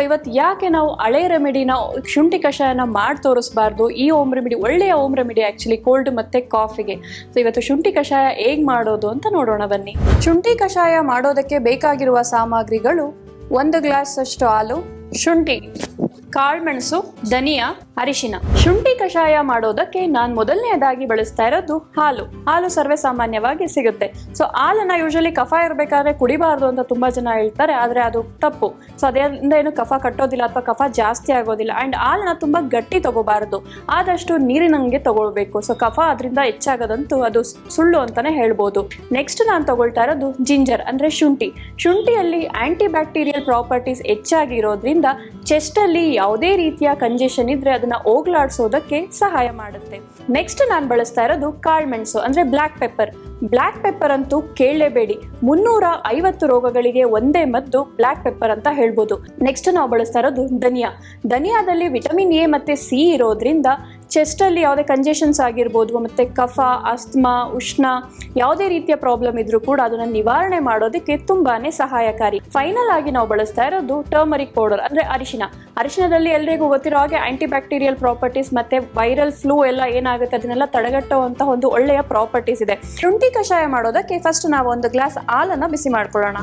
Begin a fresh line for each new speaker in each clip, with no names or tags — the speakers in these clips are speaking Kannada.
ಇವತ್ತು ಯಾಕೆ ನಾವು ಹಳೆ ರೆಮಿಡಿನ ಶುಂಠಿ ಕಷಾಯನ ಮಾಡಿ ತೋರಿಸಬಾರ್ದು? ಈ ಓಮ್ ರೆಮಿಡಿ ಒಳ್ಳೆಯ ಓಮ್ ರೆಮಿಡಿ ಆ್ಯಕ್ಚುಲಿ ಕೋಲ್ಡ್ ಮತ್ತು ಕಾಫಿಗೆ. ಸೊ ಇವತ್ತು ಶುಂಠಿ ಕಷಾಯ ಹೇಗೆ ಮಾಡೋದು ಅಂತ ನೋಡೋಣ ಬನ್ನಿ. ಶುಂಠಿ ಕಷಾಯ ಮಾಡೋದಕ್ಕೆ ಬೇಕಾಗಿರುವ ಸಾಮಗ್ರಿಗಳು: 1 ಗ್ಲಾಸ್ ಅಷ್ಟು ಹಾಲು, ಶುಂಠಿ, ಕಾಳುಮೆಣಸು, ಧನಿಯಾ, ಅರಿಶಿನ. ಶುಂಠಿ ಕಷಾಯ ಮಾಡೋದಕ್ಕೆ ನಾನು ಮೊದಲನೇದಾಗಿ ಬಳಸ್ತಾ ಇರೋದು ಹಾಲು ಸರ್ವೇ ಸಾಮಾನ್ಯವಾಗಿ ಸಿಗುತ್ತೆ. ಸೊ ಹಾಲನ್ನ ಯೂಶಲಿ ಕಫ ಇರಬೇಕಾದ್ರೆ ಕುಡಿಬಾರ್ದು ಅಂತ ತುಂಬಾ ಜನ ಹೇಳ್ತಾರೆ, ಆದ್ರೆ ಅದು ತಪ್ಪು. ಸೊ ಅದರಿಂದ ಏನು ಕಫ ಕಟ್ಟೋದಿಲ್ಲ ಅಥವಾ ಕಫ ಜಾಸ್ತಿ ಆಗೋದಿಲ್ಲ. ಅಂಡ್ ಹಾಲನ್ನ ತುಂಬಾ ಗಟ್ಟಿ ತಗೋಬಾರ್ದು, ಆದಷ್ಟು ನೀರಿನಂಗೆ ತಗೊಳ್ಬೇಕು. ಸೊ ಕಫ ಅದರಿಂದ ಹೆಚ್ಚಾಗದಂತೂ ಅದು ಸುಳ್ಳು ಅಂತಾನೆ ಹೇಳ್ಬೋದು. ನೆಕ್ಸ್ಟ್ ನಾನು ತಗೊಳ್ತಾ ಇರೋದು ಜಿಂಜರ್ ಅಂದ್ರೆ ಶುಂಠಿಯಲ್ಲಿ ಆಂಟಿ ಬ್ಯಾಕ್ಟೀರಿಯಲ್ ಪ್ರಾಪರ್ಟೀಸ್ ಹೆಚ್ಚಾಗಿರೋದ್ರಿಂದ ಚೆಸ್ಟ್ ಅಲ್ಲಿ ಯಾವುದೇ ರೀತಿಯ ಕಂಜೆಷನ್ ಇದ್ರೆ ಅದನ್ನ ಹೋಗ್ಲಾಡ್ಸೋದಕ್ಕೆ ಸಹಾಯ ಮಾಡುತ್ತೆ. ನೆಕ್ಸ್ಟ್ ನಾನು ಬಳಸ್ತಾ ಇರೋದು ಕಾಳುಮೆಣಸು ಅಂದ್ರೆ ಬ್ಲ್ಯಾಕ್ ಪೆಪ್ಪರ್ ಅಂತೂ ಕೇಳಲೇಬೇಡಿ. 350 ರೋಗಗಳಿಗೆ ಒಂದೇ ಮದ್ದು ಬ್ಲ್ಯಾಕ್ ಪೆಪ್ಪರ್ ಅಂತ ಹೇಳ್ಬೋದು. ನೆಕ್ಸ್ಟ್ ನಾವು ಬಳಸ್ತಾ ಇರೋದು ಧನಿಯಾದಲ್ಲಿ ವಿಟಮಿನ್ ಎ ಮತ್ತೆ ಸಿ ಇರೋದ್ರಿಂದ ಚೆಸ್ಟ್ ಅಲ್ಲಿ ಯಾವುದೇ ಕಂಜೆಷನ್ಸ್ ಆಗಿರ್ಬೋದು, ಮತ್ತೆ ಕಫ, ಅಸ್ತಮಾ, ಉಷ್ಣ ಯಾವುದೇ ರೀತಿಯ ಪ್ರಾಬ್ಲಮ್ ಇದ್ರೂ ಕೂಡ ಅದನ್ನ ನಿವಾರಣೆ ಮಾಡೋದಕ್ಕೆ ತುಂಬಾನೇ ಸಹಾಯಕಾರಿ. ಫೈನಲ್ ಆಗಿ ನಾವು ಬಳಸ್ತಾ ಇರೋದು ಟರ್ಮರಿಕ್ ಪೌಡರ್ ಅಂದ್ರೆ ಅರಿಶಿನದಲ್ಲಿ ಎಲ್ರಿಗೂ ಗೊತ್ತಿರೋ ಹಾಗೆ ಆಂಟಿ ಬ್ಯಾಕ್ಟೀರಿಯಲ್ ಪ್ರಾಪರ್ಟೀಸ್ ಮತ್ತೆ ವೈರಲ್ ಫ್ಲೂ ಎಲ್ಲ ಏನಾಗುತ್ತೆ ಅದನ್ನೆಲ್ಲ ತಡೆಗಟ್ಟುವಂತಹ ಒಂದು ಒಳ್ಳೆಯ ಪ್ರಾಪರ್ಟೀಸ್ ಇದೆ. ಶುಂಠಿ ಕಷಾಯ ಮಾಡೋದಕ್ಕೆ ಫಸ್ಟ್ ನಾವು 1 ಗ್ಲಾಸ್ ಹಾಲನ್ನ ಬಿಸಿ ಮಾಡ್ಕೊಳ್ಳೋಣ.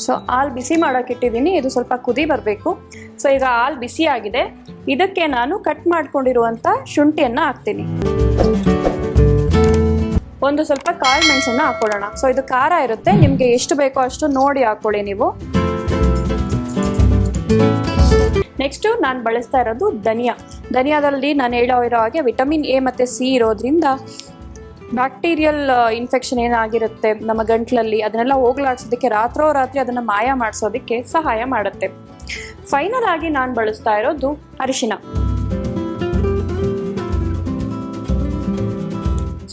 ಸೊ ಹಾಲು ಬಿಸಿ ಮಾಡೋಕೆ ಇಟ್ಟಿದ್ದೀನಿ, ಇದು ಸ್ವಲ್ಪ ಕುದಿ ಬರಬೇಕು. ಸೊ ಈಗ ಹಾಲು ಬಿಸಿ ಆಗಿದೆ, ಇದಕ್ಕೆ ನಾನು ಕಟ್ ಮಾಡ್ಕೊಂಡಿರುವಂತ ಶುಂಠಿಯನ್ನ ಹಾಕ್ತೀನಿ. ಒಂದು ಸ್ವಲ್ಪ ಕಾಳು ಮೆಣಸನ್ನ ಹಾಕೊಳ್ಳೋಣ. ಸೊ ಇದು ಖಾರ ಇರುತ್ತೆ, ನಿಮ್ಗೆ ಎಷ್ಟು ಬೇಕೋ ಅಷ್ಟು ನೋಡಿ ಹಾಕೊಳ್ಳಿ ನೀವು. ನೆಕ್ಸ್ಟ್ ನಾನು ಬಳಸ್ತಾ ಇರೋದು ಧನಿಯಾದಲ್ಲಿ ನಾನು ಹೇಳೋ ಹಾಗೆ ವಿಟಮಿನ್ ಎ ಮತ್ತೆ ಸಿ ಇರೋದ್ರಿಂದ ಬ್ಯಾಕ್ಟೀರಿಯಲ್ ಇನ್ಫೆಕ್ಷನ್ ಏನಾಗಿರುತ್ತೆ ನಮ್ಮ ಗಂಟ್ಲಲ್ಲಿ ಅದನ್ನೆಲ್ಲ ಹೋಗ್ಲಾಡ್ಸೋದಕ್ಕೆ ರಾತ್ರಿ ಅದನ್ನ ಮಾಯ ಮಾಡಿಸೋದಕ್ಕೆ ಸಹಾಯ ಮಾಡುತ್ತೆ. ಫೈನಲ್ ಆಗಿ ನಾನು ಬಳಸ್ತಾ ಇರೋದು ಅರಿಶಿನ.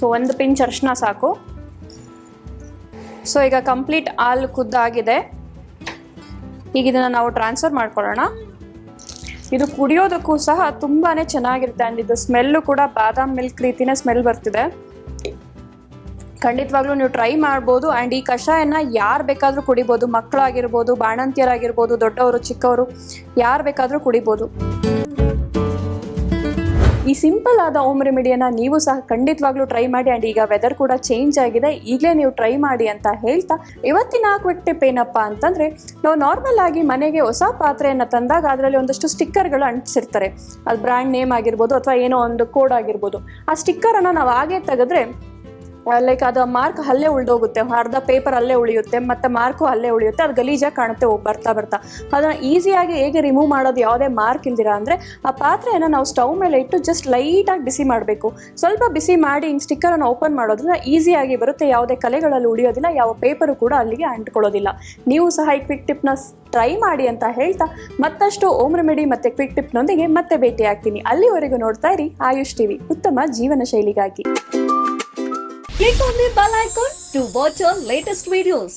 ಸೊ 1 ಪಿಂಚ್ ಅರಿಶಿನ ಸಾಕು. ಸೊ ಈಗ ಕಂಪ್ಲೀಟ್ ಹಾಲು ಕುದ್ದಾಗಿದೆ. ಈಗ ಇದನ್ನ ನಾವು ಟ್ರಾನ್ಸ್ಫರ್ ಮಾಡ್ಕೊಳ್ಳೋಣ. ಇದು ಕುಡಿಯೋದಕ್ಕೂ ಸಹ ತುಂಬಾನೇ ಚೆನ್ನಾಗಿರುತ್ತೆ. ಅಂಡ್ ಇದು ಸ್ಮೆಲ್ಲು ಕೂಡ ಬಾದಾಮ್ ಮಿಲ್ಕ್ ರೀತಿನೇ ಸ್ಮೆಲ್ ಬರ್ತಿದೆ. ಖಂಡಿತವಾಗ್ಲೂ ನೀವು ಟ್ರೈ ಮಾಡ್ಬೋದು. ಆ್ಯಂಡ್ ಈ ಕಷಾಯನ ಯಾರು ಬೇಕಾದರೂ ಕುಡಿಬೋದು, ಮಕ್ಕಳಾಗಿರ್ಬೋದು, ಬಾಣಂತಿಯರಾಗಿರ್ಬೋದು, ದೊಡ್ಡವರು, ಚಿಕ್ಕವರು, ಯಾರು ಬೇಕಾದರೂ ಕುಡಿಬೋದು. ಈ ಸಿಂಪಲ್ ಆದ ಹೋಮ್ ರೆಮಿಡಿಯನ್ನ ನೀವು ಸಹ ಖಂಡಿತವಾಗ್ಲೂ ಟ್ರೈ ಮಾಡಿ. ಆ್ಯಂಡ್ ಈಗ ವೆದರ್ ಕೂಡ ಚೇಂಜ್ ಆಗಿದೆ, ಈಗಲೇ ನೀವು ಟ್ರೈ ಮಾಡಿ ಅಂತ ಹೇಳ್ತಾ ಇವತ್ತಿನ ಕ್ವಿಕ್ ಟಿಪ್ ಏನಪ್ಪಾ ಅಂತಂದ್ರೆ, ನಾವು ನಾರ್ಮಲ್ ಆಗಿ ಮನೆಗೆ ಹೊಸ ಪಾತ್ರೆಯನ್ನು ತಂದಾಗ ಅದರಲ್ಲಿ ಒಂದಷ್ಟು ಸ್ಟಿಕ್ಕರ್ಗಳು ಅಂಟಿಸಿರ್ತಾರೆ. ಅದು ಬ್ರ್ಯಾಂಡ್ ನೇಮ್ ಆಗಿರ್ಬೋದು ಅಥವಾ ಏನೋ ಒಂದು ಕೋಡ್ ಆಗಿರ್ಬೋದು. ಆ ಸ್ಟಿಕ್ಕರನ್ನು ನಾವು ಹಾಗೆ ತೆಗೆದ್ರೆ ಲೈಕ್ ಅದು ಮಾರ್ಕ್ ಅಲ್ಲೇ ಉಳಿದೋಗುತ್ತೆ, ಅರ್ಧ ಪೇಪರ್ ಅಲ್ಲೇ ಉಳಿಯುತ್ತೆ, ಮತ್ತೆ ಮಾರ್ಕು ಅಲ್ಲೇ ಉಳಿಯುತ್ತೆ. ಅದು ಗಲೀಜಾಗಿ ಕಾಣುತ್ತೆ ಬರ್ತಾ. ಅದನ್ನ ಈಸಿಯಾಗಿ ಹೇಗೆ ರಿಮೂವ್ ಮಾಡೋದು ಯಾವುದೇ ಮಾರ್ಕ್ ಇಲ್ದಿರ ಅಂದ್ರೆ, ಆ ಪಾತ್ರೆಯನ್ನು ನಾವು ಸ್ಟವ್ ಮೇಲೆ ಇಟ್ಟು ಜಸ್ಟ್ ಲೈಟಾಗಿ ಬಿಸಿ ಮಾಡಬೇಕು. ಸ್ವಲ್ಪ ಬಿಸಿ ಮಾಡಿ ಹಿಂಗೆ ಸ್ಟಿಕ್ಕರನ್ನು ಓಪನ್ ಮಾಡೋದ್ರಿಂದ ಈಸಿಯಾಗಿ ಬರುತ್ತೆ, ಯಾವುದೇ ಕಲೆಗಳಲ್ಲಿ ಉಳಿಯೋದಿಲ್ಲ, ಯಾವ ಪೇಪರು ಕೂಡ ಅಲ್ಲಿಗೆ ಅಂಟ್ಕೊಳ್ಳೋದಿಲ್ಲ. ನೀವು ಸಹ ಈ ಕ್ವಿಕ್ ಟಿಪ್ನ ಟ್ರೈ ಮಾಡಿ ಅಂತ ಹೇಳ್ತಾ ಮತ್ತಷ್ಟು ಹೋಮ್ ರೆಮಿಡಿ ಮತ್ತೆ ಕ್ವಿಕ್ ಟಿಪ್ನೊಂದಿಗೆ ಮತ್ತೆ ಭೇಟಿ ಆಗ್ತೀನಿ. ಅಲ್ಲಿವರೆಗೂ ನೋಡ್ತಾ ಇರಿ ಆಯುಷ್ ಟಿವಿ, ಉತ್ತಮ ಜೀವನ ಶೈಲಿಗಾಗಿ.
Click on the bell icon to watch our latest videos.